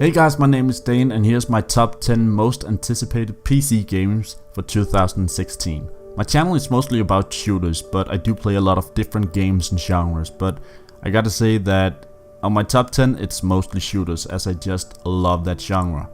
Hey guys, my name is Dane and here's my top 10 most anticipated PC games for 2016. My channel is mostly about shooters, but I do play a lot of different games and genres, but I gotta say that on my top 10 it's mostly shooters as I just love that genre.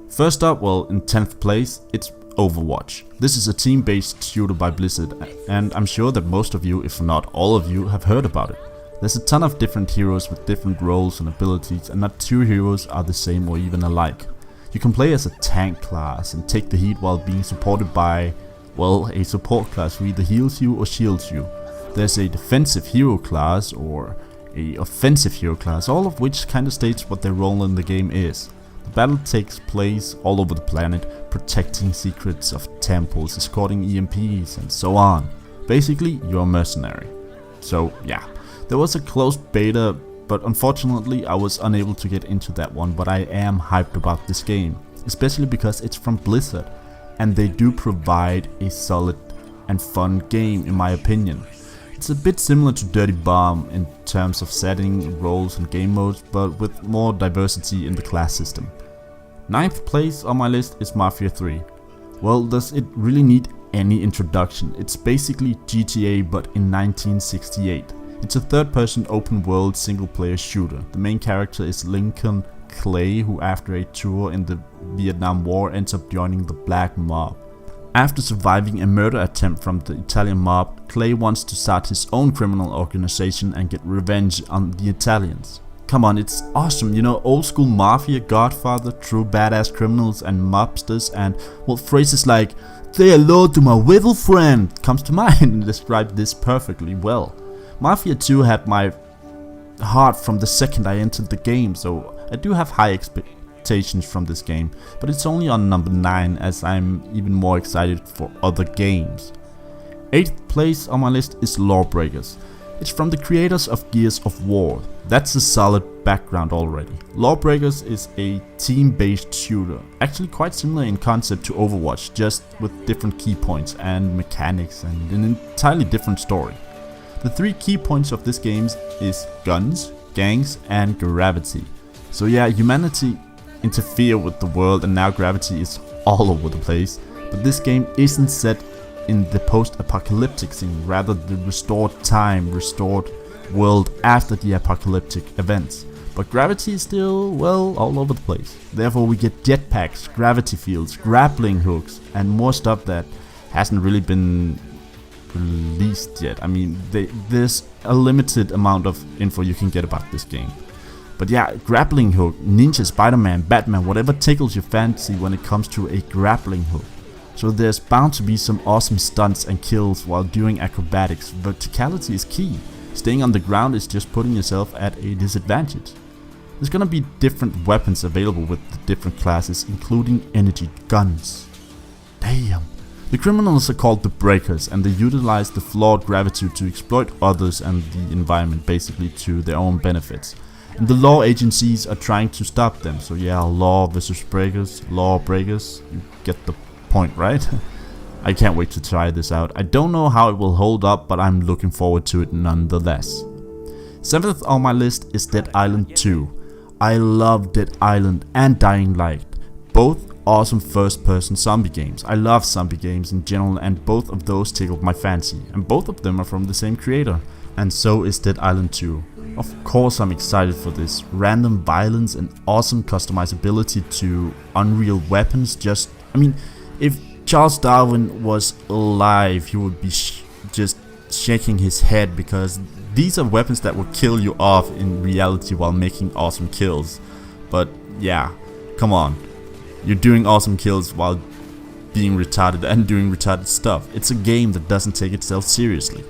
First up, well, in 10th place, it's Overwatch. This is a team-based shooter by Blizzard, and I'm sure that most of you, if not all of you, have heard about it. There's a ton of different heroes with different roles and abilities, and not two heroes are the same or even alike. You can play as a tank class and take the heat while being supported by, well, a support class who either heals you or shields you. There's a defensive hero class or a offensive hero class, all of which kind of states what their role in the game is. The battle takes place all over the planet, protecting secrets of temples, escorting EMPs and so on. Basically, you're a mercenary. So yeah, there was a closed beta, but unfortunately I was unable to get into that one, but I am hyped about this game, especially because it's from Blizzard, and they do provide a solid and fun game in my opinion. It's a bit similar to Dirty Bomb in terms of setting, roles and game modes, but with more diversity in the class system. 9th place on my list is Mafia 3. Well, does it really need any introduction? It's basically GTA but in 1968. It's a third-person open-world single-player shooter. The main character is Lincoln Clay, who after a tour in the Vietnam War ends up joining the Black Mob. After surviving a murder attempt from the Italian mob, Clay wants to start his own criminal organization and get revenge on the Italians. Come on, it's awesome, you know, old school mafia, Godfather, true badass criminals and mobsters, and well, phrases like "say hello to my little friend" comes to mind and describe this perfectly well. Mafia 2 had my heart from the second I entered the game, so I do have high expectations from this game, but it's only on number 9 as I'm even more excited for other games. 8th place on my list is Lawbreakers. It's from the creators of Gears of War. That's a solid background already. Lawbreakers is a team-based shooter, actually quite similar in concept to Overwatch, just with different key points and mechanics and an entirely different story. The 3 key points of this game is guns, gangs and gravity. So yeah, humanity interfere with the world and now gravity is all over the place, but this game isn't set in the post-apocalyptic scene, rather the restored world after the apocalyptic events. But gravity is still, well, all over the place. Therefore we get jetpacks, gravity fields, grappling hooks and more stuff that hasn't really been released yet. I mean, there's a limited amount of info you can get about this game. But yeah, grappling hook, Ninja, Spider-Man, Batman, whatever tickles your fancy when it comes to a grappling hook. So there's bound to be some awesome stunts and kills while doing acrobatics. Verticality is key. Staying on the ground is just putting yourself at a disadvantage. There's gonna be different weapons available with the different classes, including energy guns. Damn. The criminals are called the Breakers, and they utilize the flawed gravity to exploit others and the environment basically to their own benefits. And the law agencies are trying to stop them. So yeah, law versus breakers, law breakers, you get the point, right? I can't wait to try this out. I don't know how it will hold up, but I'm looking forward to it nonetheless. 7th on my list is Dead Island 2. I love Dead Island and Dying Light, both awesome first-person zombie games. I love zombie games in general, and both of those tickled my fancy, and both of them are from the same creator, and so is Dead Island 2. Of course I'm excited for this. Random violence and awesome customizability to unreal weapons. I mean, if Charles Darwin was alive, he would be just shaking his head, because these are weapons that will kill you off in reality while making awesome kills. But yeah, come on. You're doing awesome kills while being retarded and doing retarded stuff. It's a game that doesn't take itself seriously.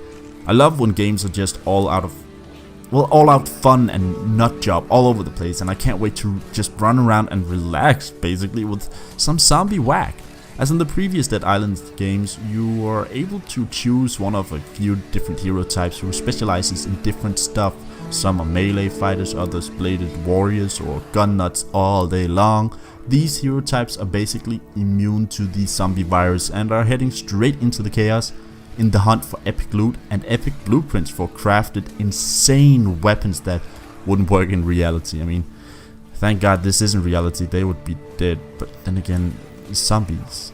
I love when games are just all out fun and nut job all over the place, and I can't wait to just run around and relax basically with some zombie whack. As in the previous Dead Island games, you are able to choose one of a few different hero types who specializes in different stuff. Some are melee fighters, others bladed warriors or gun nuts all day long. These hero types are basically immune to the zombie virus and are heading straight into the chaos in the hunt for epic loot and epic blueprints for crafted insane weapons that wouldn't work in reality. I mean, Thank God this isn't reality, they would be dead, but then again, zombies.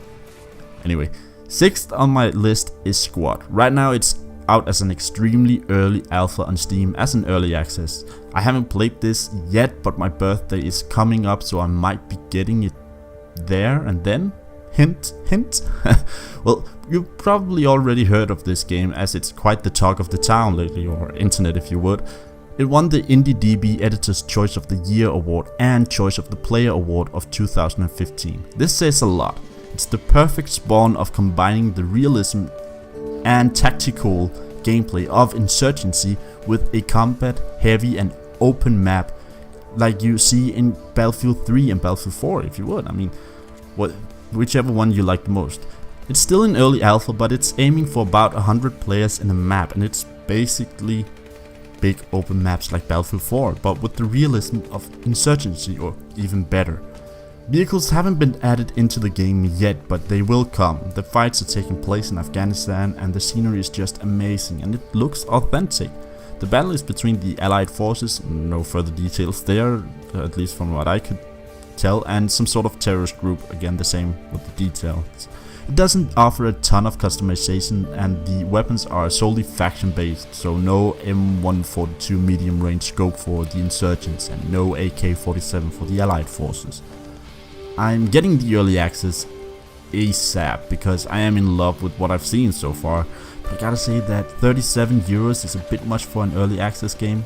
Anyway, 6th on my list is Squad. Right now it's out as an extremely early alpha on Steam as an early access. I haven't played this yet, but my birthday is coming up, so I might be getting it there and then. Hint, hint. Well, you probably already heard of this game as it's quite the talk of the town lately, or internet if you would. It won the IndieDB Editor's Choice of the Year award and Choice of the Player award of 2015. This says a lot. It's the perfect spawn of combining the realism and tactical gameplay of Insurgency with a combat heavy and open map like you see in Battlefield 3 and Battlefield 4 if you would. I mean, whichever one you like the most. It's still in early alpha, but it's aiming for about 100 players in a map, and it's basically big open maps like Battlefield 4, but with the realism of Insurgency, or even better. Vehicles haven't been added into the game yet, but they will come. The fights are taking place in Afghanistan and the scenery is just amazing and it looks authentic. The battle is between the allied forces, no further details there, at least from what I could tell, and some sort of terrorist group, again the same with the details. It doesn't offer a ton of customization and the weapons are solely faction based, so no M142 medium range scope for the insurgents and no AK-47 for the allied forces. I'm getting the early access ASAP because I am in love with what I've seen so far, but I gotta say that 37 euros is a bit much for an early access game.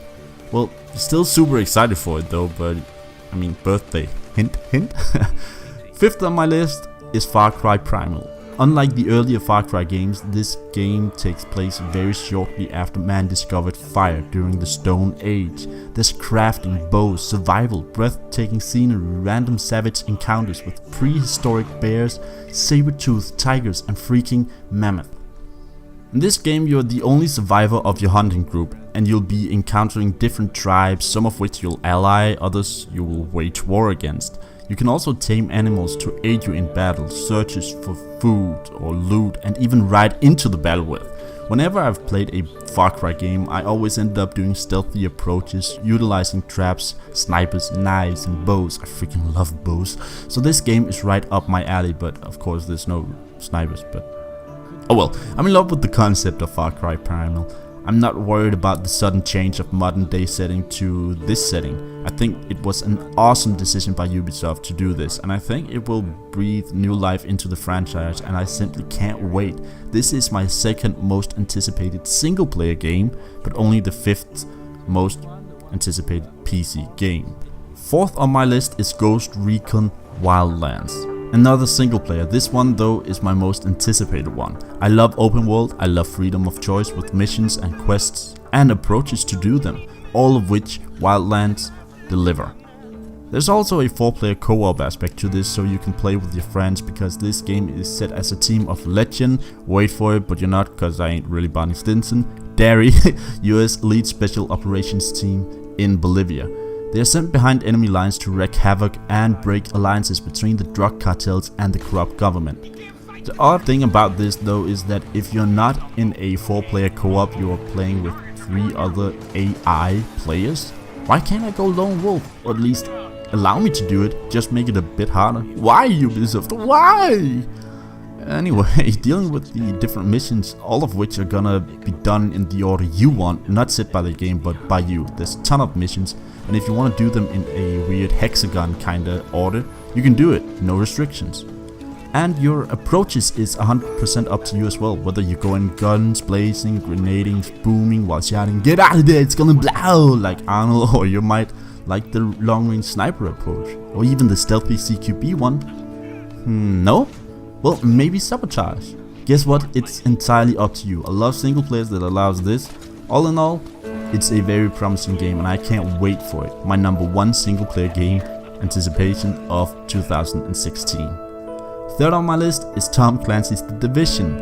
Well, still super excited for it though, but I mean, birthday, hint hint. 5th on my list is Far Cry Primal. Unlike the earlier Far Cry games, this game takes place very shortly after man discovered fire during the Stone Age. There's crafting, bows, survival, breathtaking scenery, random savage encounters with prehistoric bears, saber-toothed tigers and freaking mammoth. In this game you're the only survivor of your hunting group and you'll be encountering different tribes, some of which you'll ally, others you will wage war against. You can also tame animals to aid you in battle, searches for food or loot, and even ride into the battle with. Whenever I've played a Far Cry game, I always end up doing stealthy approaches, utilizing traps, snipers, knives, and bows. I freaking love bows. So this game is right up my alley, but of course there's no snipers, but oh well. I'm in love with the concept of Far Cry Primal. I'm not worried about the sudden change of modern day setting to this setting. I think it was an awesome decision by Ubisoft to do this, and I think it will breathe new life into the franchise, and I simply can't wait. This is my 2nd most anticipated single player game, but only the 5th most anticipated PC game. 4th on my list is Ghost Recon Wildlands. Another single player. This one though is my most anticipated one. I love open world, I love freedom of choice with missions and quests and approaches to do them, all of which Wildlands deliver. There's also a 4-player co-op aspect to this, so you can play with your friends because this game is set as a team of legend, wait for it but you're not cause I ain't really Barney Stinson, Derry, US Elite Special Operations Team in Bolivia. They are sent behind enemy lines to wreak havoc and break alliances between the drug cartels and the corrupt government. The odd thing about this though is that if you're not in a 4-player co-op, you are playing with 3 other AI players. Why can't I go lone wolf? Or at least allow me to do it, just make it a bit harder. Why Ubisoft? Why? Anyway, dealing with the different missions, all of which are gonna be done in the order you want, not set by the game but by you. There's a ton of missions, and if you want to do them in a weird hexagon kinda order, you can do it, no restrictions. And your approaches is 100% up to you as well, whether you go in guns blazing, grenading, booming while shouting, "Get out of there, it's gonna blow!" like Arnold, or you might like the long range sniper approach, or even the stealthy CQB one. No? Well, maybe Sabotage. Guess what? It's entirely up to you. I love single players that allows this. All in all, it's a very promising game and I can't wait for it. My number 1 single player game anticipation of 2016. 3rd on my list is Tom Clancy's The Division,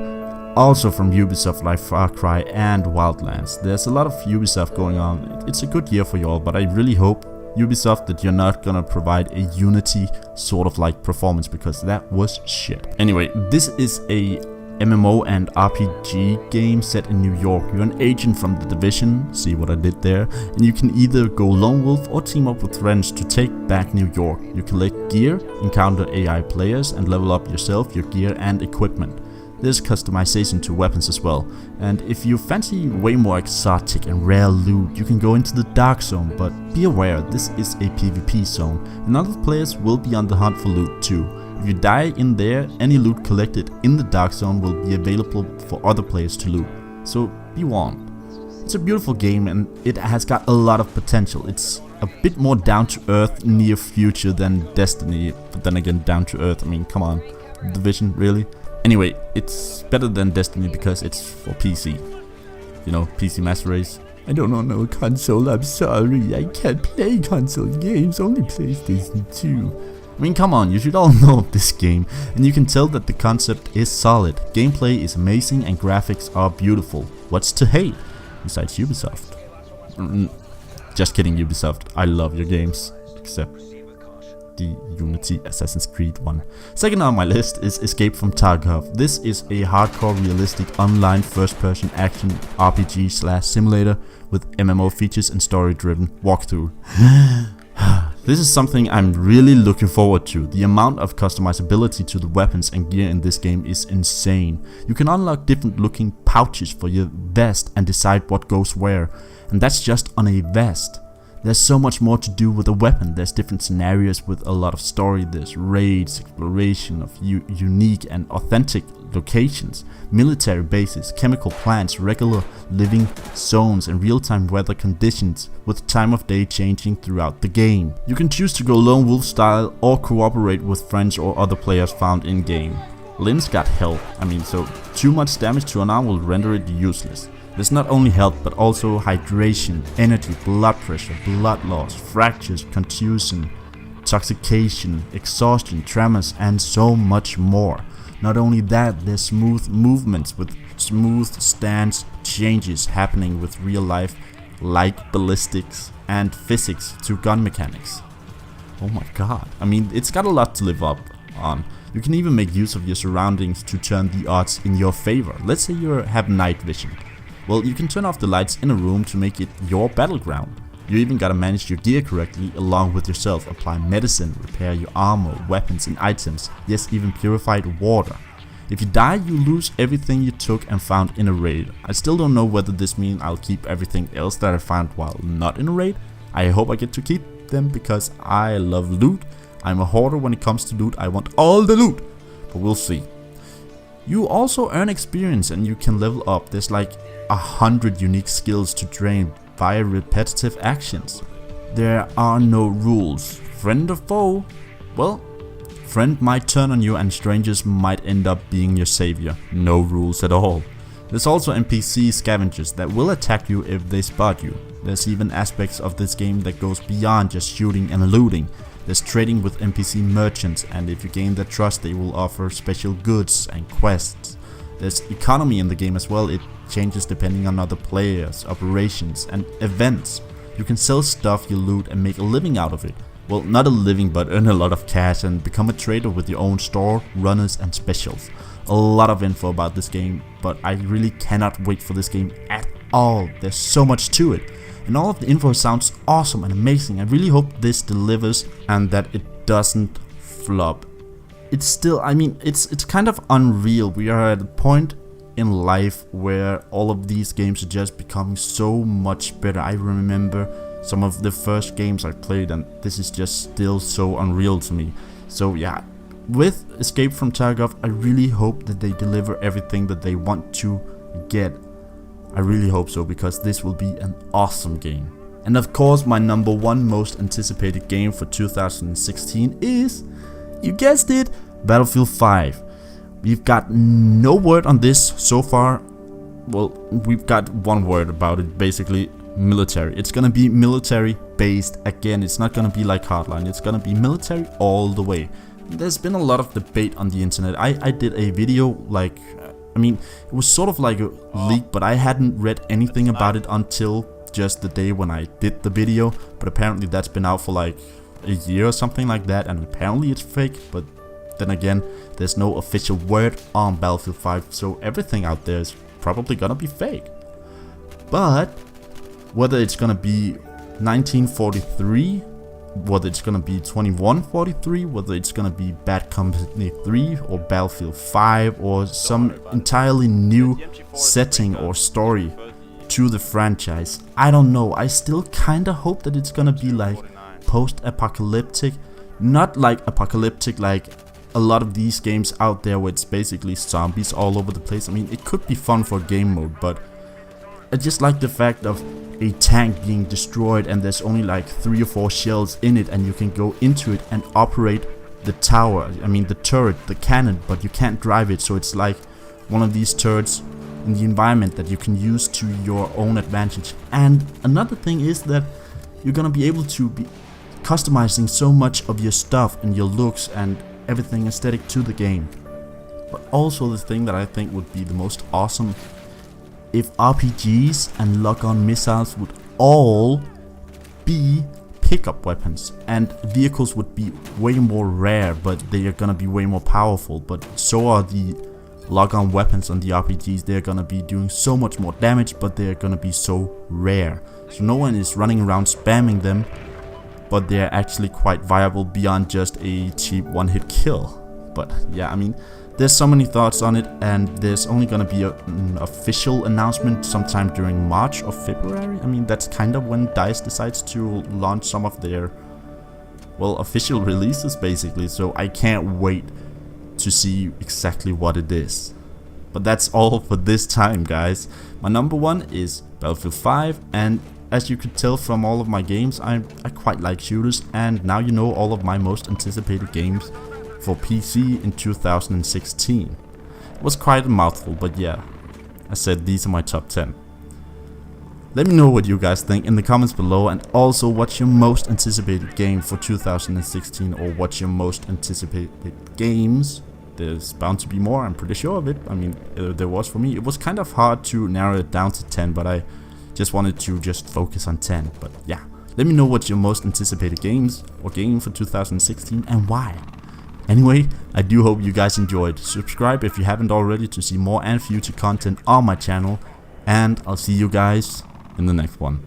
also from Ubisoft like Far Cry and Wildlands. There's a lot of Ubisoft going on. It's a good year for y'all, but I really hope Ubisoft that you're not gonna provide a Unity sort of like performance because that was shit. Anyway, this is a MMO and RPG game set in New York. You're an agent from the Division, see what I did there, and you can either go lone wolf or team up with friends to take back New York. You collect gear, encounter AI players, and level up yourself, your gear and equipment. There's customization to weapons as well, and if you fancy way more exotic and rare loot, you can go into the Dark Zone, but be aware, this is a PvP zone, and other players will be on the hunt for loot too. If you die in there, any loot collected in the Dark Zone will be available for other players to loot, so be warned. It's a beautiful game and it has got a lot of potential. It's a bit more down to earth near future than Destiny, but then again down to earth, I mean come on, Division really? Anyway, it's better than Destiny because it's for PC. You know, PC Master Race. I don't own no console, I'm sorry, I can't play console games, only PlayStation 2. I mean come on, you should all know of this game, and you can tell that the concept is solid, gameplay is amazing and graphics are beautiful. What's to hate? Besides Ubisoft. Just kidding Ubisoft, I love your games, except the Unity Assassin's Creed one. Second on my list is Escape from Tarkov. This is a hardcore realistic online first-person action RPG / simulator with MMO features and story-driven walkthrough. This is something I'm really looking forward to. The amount of customizability to the weapons and gear in this game is insane. You can unlock different looking pouches for your vest and decide what goes where, and that's just on a vest. There's so much more to do with a weapon. There's different scenarios with a lot of story. There's raids, exploration of unique and authentic locations, military bases, chemical plants, regular living zones and real-time weather conditions with time of day changing throughout the game. You can choose to go lone wolf style or cooperate with friends or other players found in game. Lynn's got health, so too much damage to an arm will render it useless. There's not only health but also hydration, energy, blood pressure, blood loss, fractures, contusion, intoxication, exhaustion, tremors and so much more. Not only that, there's smooth movements with smooth stance changes happening with real life like ballistics and physics to gun mechanics. Oh my god, it's got a lot to live up on. You can even make use of your surroundings to turn the odds in your favor. Let's say you have night vision. Well, you can turn off the lights in a room to make it your battleground. You even gotta manage your gear correctly along with yourself, apply medicine, repair your armor, weapons and items, yes even purified water. If you die, you lose everything you took and found in a raid. I still don't know whether this means I'll keep everything else that I found while not in a raid. I hope I get to keep them because I love loot. I'm a hoarder when it comes to loot, I want all the loot, but we'll see. You also earn experience and you can level up. There's like 100 unique skills to drain via repetitive actions. There are no rules. Friend or foe? Well, friend might turn on you and strangers might end up being your savior. No rules at all. There's also NPC scavengers that will attack you if they spot you. There's even aspects of this game that goes beyond just shooting and looting. There's trading with NPC merchants, and if you gain their trust they will offer special goods and quests. There's economy in the game as well. It changes depending on other players, operations and events. You can sell stuff you loot and make a living out of it. Well, not a living, but earn a lot of cash and become a trader with your own store, runners and specials. A lot of info about this game, but I really cannot wait for this game at all. There's so much to it. And all of the info sounds awesome and amazing. I really hope this delivers and that it doesn't flop. It's still, it's kind of unreal. We are at a point in life where all of these games are just becoming so much better. I remember some of the first games I played and this is just still so unreal to me. So yeah, with Escape from Tarkov, I really hope that they deliver everything that they want to get. I really hope so, because this will be an awesome game. And of course, my number one most anticipated game for 2016 is, you guessed it, Battlefield 5. We've got no word on this so far. Well, we've got one word about it, basically military. It's gonna be military based again. It's not gonna be like Hardline. It's gonna be military all the way. There's been a lot of debate on the internet. I did a video like, it was sort of like a leak, but I hadn't read anything about it until just the day when I did the video. But apparently that's been out for like a year or something like that, and apparently it's fake, but then again, there's no official word on Battlefield 5, so everything out there is probably gonna be fake. But whether it's gonna be 1943, whether it's gonna be 2143, whether it's gonna be Bad Company 3 or Battlefield 5 or some entirely new setting or story to the franchise, I don't know. I still kinda hope that it's gonna be like post-apocalyptic, not like apocalyptic like a lot of these games out there where it's basically zombies all over the place. I mean, it could be fun for game mode, but I just like the fact of a tank being destroyed and there's only like 3 or 4 shells in it, and you can go into it and operate the tower, I mean the turret, the cannon, but you can't drive it, so it's like one of these turrets in the environment that you can use to your own advantage. And another thing is that you're gonna be able to be customizing so much of your stuff and your looks and everything aesthetic to the game. But also the thing that I think would be the most awesome, if RPGs and lock-on missiles would all be pickup weapons, and vehicles would be way more rare, but they are gonna be way more powerful. But so are the lock-on weapons on the RPGs. They're gonna be doing so much more damage, but they're gonna be so rare. So no one is running around spamming them, but they're actually quite viable beyond just a cheap one-hit kill. But yeah, I mean, there's so many thoughts on it, and there's only gonna be an official announcement sometime during March or February. I mean, that's kind of when DICE decides to launch some of their, well, official releases basically, so I can't wait to see exactly what it is. But that's all for this time, guys. My number 1 is Battlefield 5, and as you could tell from all of my games, I quite like shooters, and now you know all of my most anticipated games for PC in 2016. It was quite a mouthful, but yeah, I said these are my top 10. Let me know what you guys think in the comments below, and also what's your most anticipated game for 2016, or what's your most anticipated games. There's bound to be more, I'm pretty sure of it. I mean, there was for me. It was kind of hard to narrow it down to 10, but I just wanted to just focus on 10. But yeah, let me know what's your most anticipated games or game for 2016 and why. Anyway, I do hope you guys enjoyed. Subscribe if you haven't already to see more and future content on my channel, and I'll see you guys in the next one.